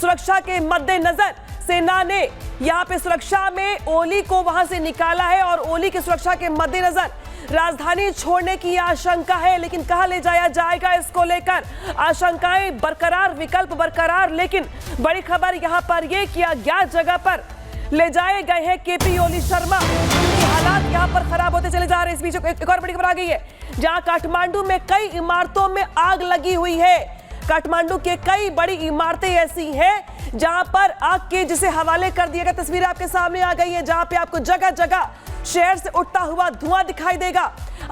सुरक्षा के मद्देनजर सेना ने यहाँ पे सुरक्षा में ओली को वहां से निकाला है और ओली की सुरक्षा के मद्देनजर राजधानी छोड़ने की आशंका है। लेकिन कहां ले जाया जाएगा, इसको लेकर आशंकाएं बरकरार, विकल्प बरकरार। लेकिन बड़ी खबर यहां पर यह कि अज्ञात जगह पर ले जाए गए हैं केपी ओली शर्मा। हालात यहां पर खराब होते चले जा रहे हैं। इस बीच एक और बड़ी खबर आ गई है, जहां काठमांडू में कई इमारतों में आग लगी हुई है। काठमांडू के कई बड़ी इमारतें ऐसी हैं जहां पर आग के जिसे हवाले कर दिया गया। तस्वीरें आपके सामने आ गई है, जहां पे आपको जगह जगह शहर से उठता हुआ धुआं दिखाई देगा।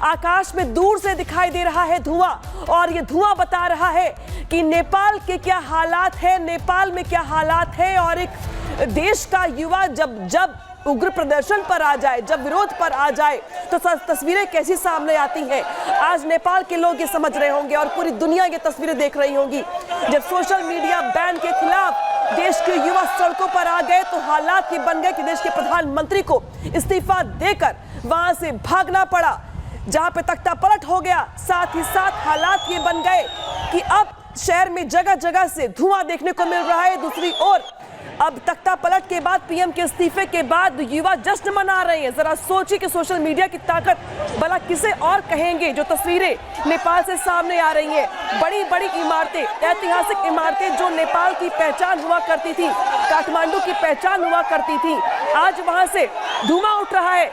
आकाश में दूर से दिखाई दे रहा है धुआं, और ये धुआं बता रहा है कि नेपाल के क्या हालात है, नेपाल में क्या हालात है। और एक देश का युवा जब उग्र प्रदर्शन पर आ जाए, जब विरोध पर आ जाए, तो तस्वीरें कैसी सामने आती हैं। आज नेपाल के लोग ये समझ रहे होंगे और पूरी दुनिया ये तस्वीरें देख रही होंगी। जब सोशल मीडिया बैन के खिलाफ देश के युवा सड़कों पर आ गए तो हालात ये बन गए कि देश के प्रधानमंत्री को इस्तीफा देकर वहां से भागना पड़ा, जहां पे तख्ता पलट हो गया। साथ ही साथ हालात ये बन गए कि अब शहर में जगह जगह से धुआं देखने को मिल रहा है। दूसरी ओर अब तख्ता पलट के बाद, पीएम के इस्तीफे के बाद युवा जश्न मना रहे हैं। जरा सोचिए कि सोशल मीडिया की ताकत भला किसे और कहेंगे। जो तस्वीरें नेपाल से सामने आ रही हैं, बड़ी बड़ी इमारतें, ऐतिहासिक इमारतें जो नेपाल की पहचान हुआ करती थी, काठमांडू की पहचान हुआ करती थी, आज वहां से धुआं उठ रहा है।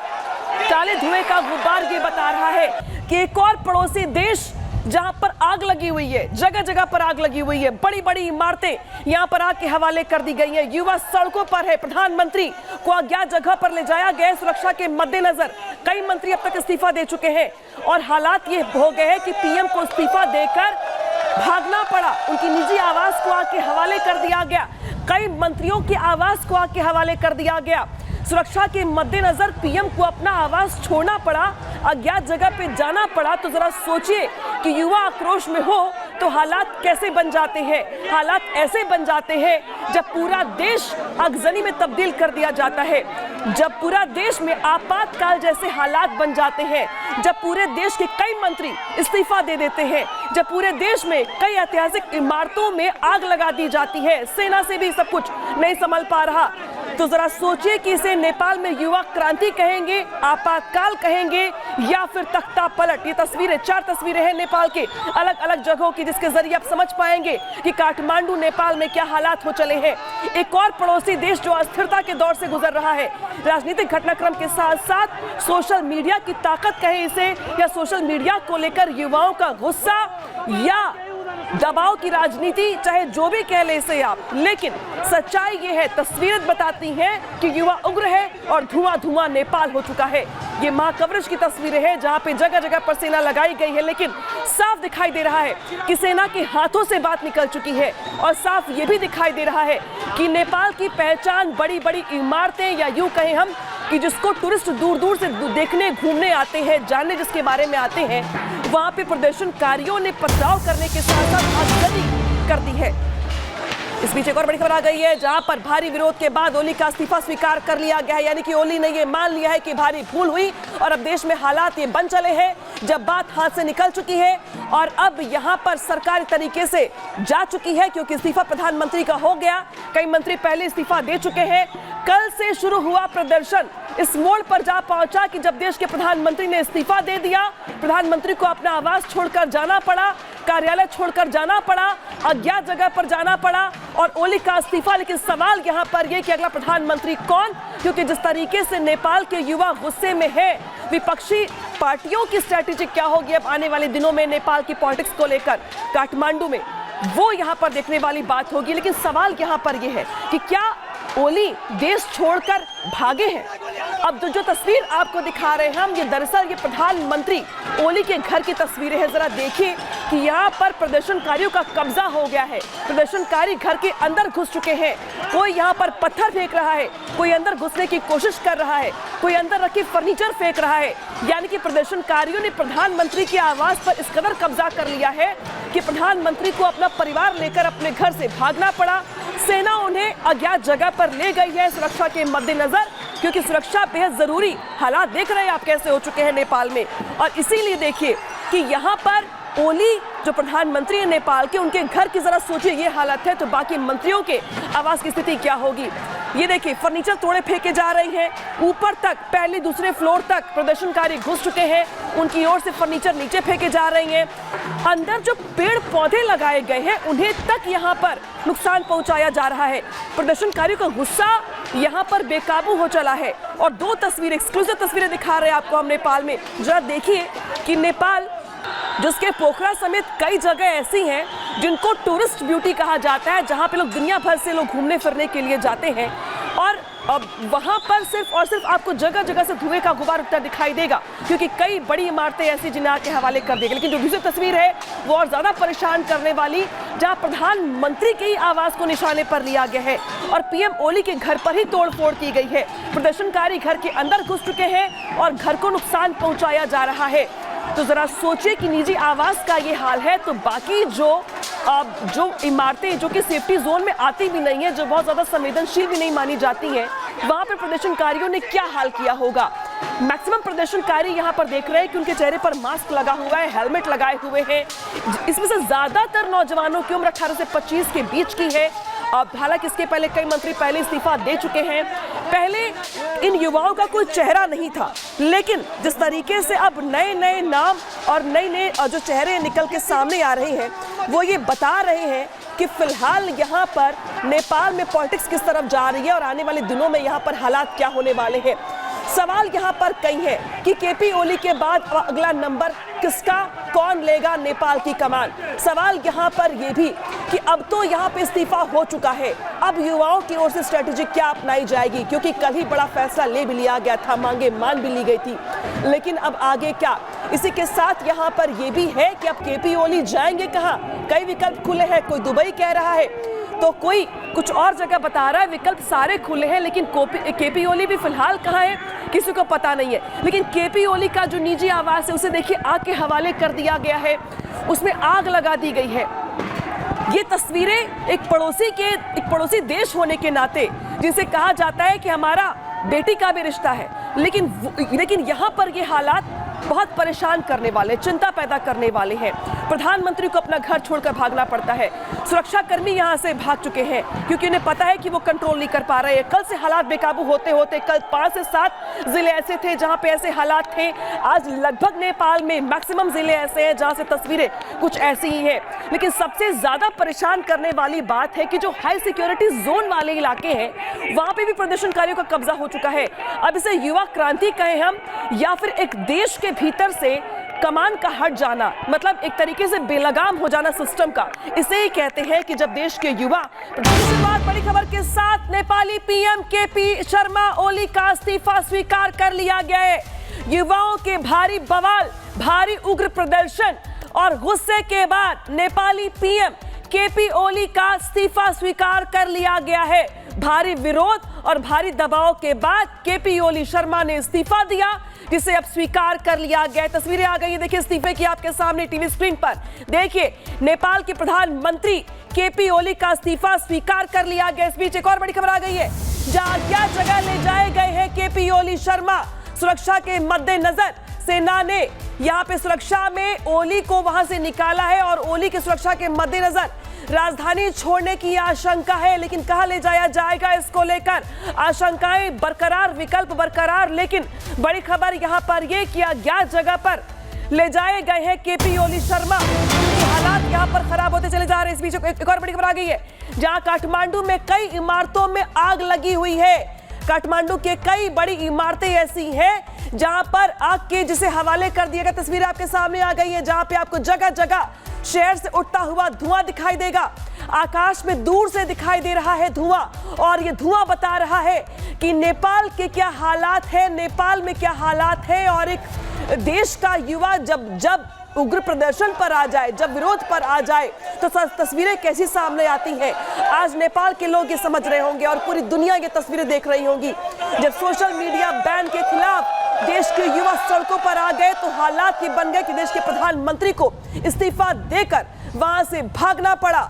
काले धुएं का गुब्बार ये बता रहा है कि एक और पड़ोसी देश जहां पर आग लगी हुई है, जगह जगह पर आग लगी हुई है। बड़ी बड़ी इमारतें यहां पर आग के हवाले कर दी गई हैं। युवा सड़कों पर है। प्रधानमंत्री को अज्ञात जगह पर ले जाया गया। सुरक्षा के मद्देनजर कई मंत्री अब तक इस्तीफा दे चुके हैं और हालात ये हो गए हैं कि पीएम को इस्तीफा देकर भागना पड़ा। उनकी निजी आवास को आग के हवाले कर दिया गया। कई मंत्रियों के आवास को आग के हवाले कर दिया गया। सुरक्षा के मद्देनजर पीएम को अपना आवास छोड़ना पड़ा, अज्ञात जगह पे जाना पड़ा। तो जरा सोचिए कि युवा आक्रोश में हो तो हालात कैसे बन जाते हैं। हालात ऐसे बन जाते हैं जब पूरा देश अगजनी में तब्दील कर दिया जाता है, जब पूरा देश में आपातकाल जैसे हालात बन जाते हैं, जब पूरे देश के कई मंत्री इस्तीफा दे देते हैं, जब पूरे देश में कई ऐतिहासिक इमारतों में आग लगा दी जाती है। सेना से भी सब कुछ नहीं संभल पा रहा। तो जरा सोचिए कि इसे नेपाल में युवा क्रांति कहेंगे, आपातकाल कहेंगे, या फिर तख्ता पलट। ये तस्वीरें, 4 तस्वीरें हैं नेपाल के अलग अलग जगहों की, जिसके जरिए आप समझ पाएंगे कि काठमांडू नेपाल में क्या हालात हो चले हैं। एक और पड़ोसी देश जो अस्थिरता के दौर से गुजर रहा है। राजनीतिक घटनाक्रम के साथ साथ सोशल मीडिया की ताकत कहें इसे, या सोशल मीडिया को लेकर युवाओं का गुस्सा या दबाव की राजनीति, चाहे जो भी कह ले इसे आप, लेकिन सच्चाई ये है, तस्वीरें बताती हैं कि युवा उग्र है और धुआं धुआं नेपाल हो चुका है। ये महाकवरेज की तस्वीरें हैं जहां पे जगह जगह पर सेना लगाई गई है, लेकिन साफ दिखाई दे रहा है कि सेना के हाथों से बात निकल चुकी है। और साफ ये भी दिखाई दे रहा है कि नेपाल की पहचान बड़ी बड़ी इमारतें, या यूं कहें हम कि जिसको टूरिस्ट दूर दूर से देखने घूमने आते हैं, जानने जिसके बारे में आते हैं, वहां पे प्रदर्शनकारियों ने पथराव करने के साथ साथ आगजनी कर दी है। इस बीच एक और बड़ी खबर आ गई है, जहां पर भारी विरोध के बाद ओली का इस्तीफा स्वीकार कर लिया गया है। यानी कि ओली ने ये मान लिया है कि भारी भूल हुई और अब देश में हालात ये बन चले हैं जब बात हाथ से निकल चुकी है और अब यहां पर सरकारी तरीके से जा चुकी है, क्योंकि इस्तीफा प्रधानमंत्री का हो गया। कई मंत्री पहले इस्तीफा दे चुके हैं। कल से शुरू हुआ प्रदर्शन इस मोड़ पर जा पहुंचा कि जब देश के प्रधानमंत्री ने इस्तीफा दे दिया, प्रधानमंत्री को अपना आवास छोड़कर जाना पड़ा, कार्यालय छोड़कर जाना पड़ा, अज्ञात जगह पर जाना पड़ा और ओली का इस्तीफा। लेकिन सवाल यहाँ पर यह कि अगला प्रधानमंत्री कौन, क्योंकि जिस तरीके से नेपाल के युवा गुस्से में है, विपक्षी पार्टियों की स्ट्रैटेजी क्या होगी अब आने वाले दिनों में नेपाल की पॉलिटिक्स को लेकर काठमांडू में, वो यहाँ पर देखने वाली बात होगी। लेकिन सवाल यहाँ पर यह है कि क्या ओली देश छोड़कर भागे हैं? अब जो तस्वीर आपको दिखा रहे हैं हम, ये दरअसल ये प्रधानमंत्री ओली के घर की तस्वीरें हैं। जरा देखिए कि यहाँ पर प्रदर्शनकारियों का कब्जा हो गया है। प्रदर्शनकारी घर के अंदर घुस चुके हैं। कोई यहाँ पर पत्थर फेंक रहा है, कोई अंदर घुसने की कोशिश कर रहा है, कोई अंदर रखे फर्नीचर फेंक रहा है। यानी कि प्रदर्शनकारियों ने प्रधानमंत्री के आवास पर इस कदर कब्जा कर लिया है कि प्रधानमंत्री को अपना परिवार लेकर अपने घर से भागना पड़ा। सेना उन्हें अज्ञात जगह पर ले गई है सुरक्षा के मद्देनजर, क्योंकि सुरक्षा बेहद जरूरी। हालात देख रहे हैं आप कैसे हो चुके हैं नेपाल में। और इसीलिए देखिए कि यहाँ पर ओली जो प्रधानमंत्री है नेपाल के, उनके घर की जरा सोचिए ये हालत है, तो बाकी मंत्रियों के आवास की स्थिति क्या होगी। ये देखिए फर्नीचर तोड़े फेंके जा रही हैं, ऊपर तक पहले दूसरे फ्लोर तक प्रदर्शनकारी घुस चुके हैं, उनकी ओर से फर्नीचर नीचे फेंके जा रही हैं। अंदर जो पेड़ पौधे लगाए गए हैं उन्हें तक यहाँ पर नुकसान पहुंचाया जा रहा है। प्रदर्शनकारियों का गुस्सा यहाँ पर बेकाबू हो चला है। और दो तस्वीरें, एक्सक्लूसिव तस्वीरें दिखा रहे हैं आपको हम नेपाल में। जरा देखिए कि नेपाल जिसके पोखरा समेत कई जगह ऐसी हैं जिनको टूरिस्ट ब्यूटी कहा जाता है, जहां पे लोग दुनिया भर से लोग घूमने फिरने के लिए जाते हैं, और अब वहां पर सिर्फ और सिर्फ आपको जगह जगह से धुएं का गुबार उठता दिखाई देगा, क्योंकि कई बड़ी इमारतें ऐसी जिन्हें आके हवाले कर देगा। लेकिन जो दूसरी तस्वीर है वो और ज्यादा परेशान करने वाली, जहां प्रधानमंत्री के ही आवास को निशाने पर लिया गया है और पीएम ओली के घर पर ही तोड़फोड़ की गई है। प्रदर्शनकारी घर के अंदर घुस चुके हैं और घर को नुकसान पहुंचाया जा रहा है। तो जरा सोचिए कि निजी आवास का ये हाल है, तो बाकी जो इमारतें जो कि सेफ्टी जोन में आती भी नहीं है, जो बहुत ज्यादा संवेदनशील भी नहीं मानी जाती हैं, वहां पे प्रदर्शनकारियों ने क्या हाल किया होगा। मैक्सिमम प्रदर्शनकारी यहाँ पर देख रहे हैं कि उनके चेहरे पर मास्क लगा हुआ है, हेलमेट लगाए हुए हैं। इसमें से ज्यादातर नौजवानों की उम्र 18 से 25 के बीच की है। हालांकि इसके पहले कई मंत्री पहले इस्तीफा दे चुके हैं। पहले इन युवाओं का कोई चेहरा नहीं था, लेकिन जिस तरीके से अब नए नए नाम और नए जो चेहरे निकल के सामने आ रहे हैं, वो ये बता रहे हैं कि फिलहाल यहाँ पर नेपाल में पॉलिटिक्स किस तरफ जा रही है और आने वाले दिनों में यहाँ पर हालात क्या होने वाले हैं। सवाल यहाँ पर कई है कि केपी ओली के बाद अगला नंबर किसका, कौन लेगा नेपाल की कमान। सवाल यहाँ पर यह भी कि अब तो यहाँ पे इस्तीफा हो चुका है, अब युवाओं की ओर से स्ट्रेटेजी क्या अपनाई जाएगी, क्योंकि कल ही बड़ा फैसला ले भी लिया गया था, मांगे मान भी ली गई थी, लेकिन अब आगे क्या। इसी के साथ यहाँ पर यह भी है कि अब केपी ओली जाएंगे कहाँ। कई विकल्प खुले हैं, कोई दुबई कह रहा है तो कोई कुछ और जगह बता रहा है, विकल्प सारे खुले हैं, लेकिन केपी ओली भी फिलहाल कहाँ है किसी को पता नहीं है। लेकिन केपी ओली का जो निजी आवास है उसे देखिए आग के हवाले कर दिया गया है, उसमें आग लगा दी गई है। ये तस्वीरें एक पड़ोसी देश होने के नाते, जिसे कहा जाता है कि हमारा बेटी का भी रिश्ता है, लेकिन यहाँ पर ये हालात बहुत परेशान करने वाले, चिंता पैदा करने वाले हैं। प्रधानमंत्री को अपना घर छोड़कर भागना पड़ता है। सुरक्षा कर्मी यहां से भाग चुके हैं क्योंकि उन्हें पता है कि वो कंट्रोल नहीं कर पा रहे हैं। कल से हालात बेकाबू होते होते कल 5 से 7 जिले ऐसे थे जहां पे ऐसे हालात थे। आज लगभग नेपाल में मैक्सिमम जिले ऐसे हैं जहां से तस्वीरें कुछ ऐसी ही है। लेकिन सबसे ज्यादा परेशान करने वाली बात है कि जो हाई सिक्योरिटी जोन वाले इलाके हैं वहां पे भी प्रदर्शनकारियों का कब्जा हो चुका है। अब इसे युवा क्रांति कहें हम या फिर एक देश के भीतर से कमान का हट जाना, मतलब एक तरीके से बेलगाम हो जाना सिस्टम का, इसे ही कहते हैं कि जब देश के युवा। बड़ी खबर के साथ नेपाली पीएम केपी शर्मा ओली का इस्तीफा स्वीकार कर लिया गया है। युवाओं के भारी बवाल, भारी उग्र प्रदर्शन और गुस्से के बाद नेपाली पीएम केपी ओली का इस्तीफा स्वीकार कर लिया गया है। भारी विरोध और भारी दबाव के बाद केपी ओली शर्मा ने इस्तीफा दिया, जिसे अब स्वीकार कर लिया गया। तस्वीरें आ गई हैं, देखिए इस्तीफे की आपके सामने टीवी स्क्रीन पर। देखिए नेपाल के प्रधानमंत्री केपी ओली का इस्तीफा स्वीकार कर लिया गया। इस बीच एक और बड़ी खबर आ गई है, जहां क्या जगह ले जाए गए हैं केपी ओली शर्मा। सुरक्षा के मद्देनजर सेना ने यहाँ पे सुरक्षा में ओली को वहां से निकाला है और ओली की सुरक्षा के मद्देनजर राजधानी छोड़ने की आशंका है। लेकिन कहां ले जाया जाएगा, इसको लेकर आशंकाएं बरकरार, विकल्प बरकरार। लेकिन बड़ी खबर यहां पर यह किया गया जगह पर ले जाए गए हैं केपी ओली शर्मा। हालात यहां पर खराब होते चले जा रहे हैं। इस बीच एक और बड़ी खबर आ गई है, जहां काठमांडू में कई इमारतों में आग लगी हुई है। काठमांडू के कई बड़ी इमारतें ऐसी हैं जहां पर आग के जिसे हवाले कर दिया गया। तस्वीरें आपके सामने आ गई है, जहां पे आपको जगह जगह शहर से उठता हुआ धुआं दिखाई देगा। आकाश में दूर से दिखाई दे रहा है धुआं, और ये धुआं बता रहा है कि नेपाल के क्या हालात है, नेपाल में क्या हालात है। और एक देश का युवा जब उग्र प्रदर्शन पर आ जाए, जब विरोध पर आ जाए, तो तस्वीरें कैसी सामने आती हैं। आज नेपाल के लोग ये समझ रहे होंगे और पूरी दुनिया ये तस्वीरें देख रही होंगी। जब सोशल मीडिया बैन के खिलाफ देश के युवा सड़कों पर आ गए तो हालात ये बन गए कि देश के प्रधानमंत्री को इस्तीफा देकर वहां से भागना पड़ा,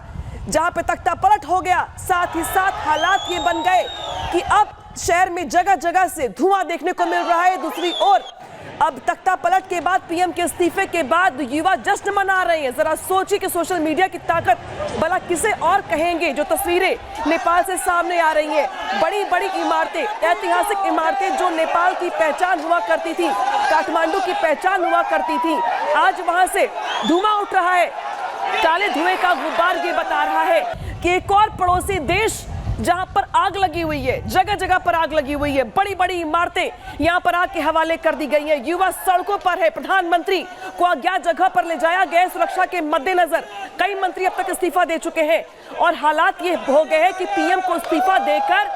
जहां पे तख्ता पलट हो गया। साथ ही साथ हालात ये बन गए कि अब शहर में जगह जगह से धुआं देखने को मिल रहा है। दूसरी ओर अब तख्ता पलट के बाद, पीएम के इस्तीफे के बाद युवा जश्न मना रहे हैं। जरा सोचिए कि सोशल मीडिया की ताकत भला किसे और कहेंगे। जो तस्वीरें नेपाल से सामने आ रही हैं, बड़ी बड़ी इमारतें, ऐतिहासिक इमारतें जो नेपाल की पहचान हुआ करती थी, काठमांडू की पहचान हुआ करती थी, आज वहां से धुआं उठ रहा है। काले धुएं का गुब्बार ये बता रहा है कि एक और पड़ोसी देश जहां पर आग लगी हुई है, जगह जगह पर आग लगी हुई है, बड़ी बड़ी इमारतें यहां पर आग के हवाले कर दी गई हैं। युवा सड़कों पर है, प्रधानमंत्री को अज्ञात जगह पर ले जाया गया। सुरक्षा के मद्देनजर कई मंत्री अब तक इस्तीफा दे चुके हैं और हालात ये हो गए हैं कि पीएम को इस्तीफा देकर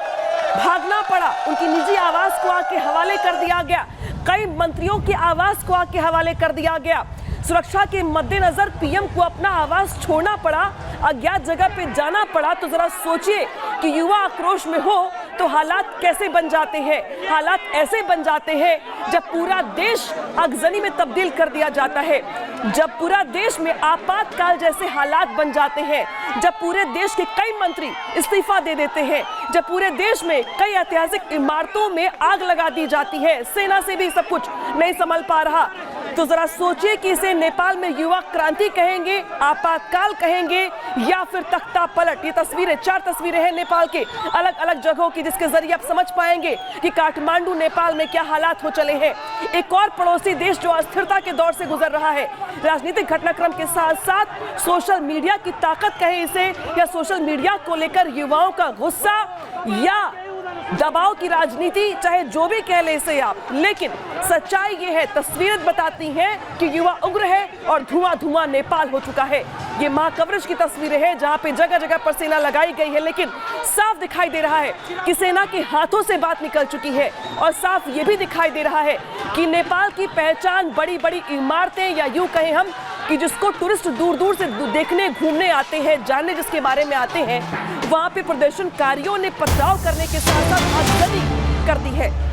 भागना पड़ा। उनकी निजी आवास को आग के हवाले कर दिया गया, कई मंत्रियों के आवास को आग के हवाले कर दिया गया। सुरक्षा के मद्देनजर पीएम को अपना आवास छोड़ना पड़ा, अज्ञात जगह पे जाना पड़ा। तो जरा सोचिए कि युवा आक्रोश में हो तो हालात कैसे बन जाते हैं। हालात ऐसे बन जाते हैं जब पूरा देश अगजनी में तब्दील कर दिया जाता है, जब पूरा देश में आपातकाल जैसे हालात बन जाते हैं, जब पूरे देश के कई मंत्री इस्तीफा दे देते हैं, जब पूरे देश में कई ऐतिहासिक इमारतों में आग लगा दी जाती है, सेना से भी सब कुछ नहीं संभल पा रहा। तो जरा सोचिए कि इसे नेपाल में युवा क्रांति कहेंगे, आपातकाल कहेंगे या फिर तख्ता पलट। ये तस्वीरें, 4 तस्वीरें हैं नेपाल के अलग अलग जगहों की, जिसके जरिए आप समझ पाएंगे कि काठमांडू नेपाल में क्या हालात हो चले हैं। एक और पड़ोसी देश जो अस्थिरता के दौर से गुजर रहा है। राजनीतिक घटनाक्रम के साथ साथ सोशल मीडिया की ताकत कहे इसे, या सोशल मीडिया को लेकर युवाओं का गुस्सा या दबाव की राजनीति, चाहे जो भी कह ले इसे आप, लेकिन सच्चाई ये है, तस्वीरें बताती हैं कि युवा उग्र है और धुआं धुआं नेपाल हो चुका है। ये मां कवरेज की तस्वीरें हैं जहां पे जगह जगह पर सेना लगाई गई है, लेकिन साफ दिखाई दे रहा है कि सेना के हाथों से बात निकल चुकी है। और साफ ये भी दिखाई दे रहा है कि नेपाल की पहचान, बड़ी बड़ी इमारतें, या यूं कहें हम कि जिसको टूरिस्ट दूर दूर से देखने घूमने आते हैं, जानने जिसके बारे में आते हैं, वहां पे प्रदर्शनकारियों ने पथराव करने के साथ साथ आगजनी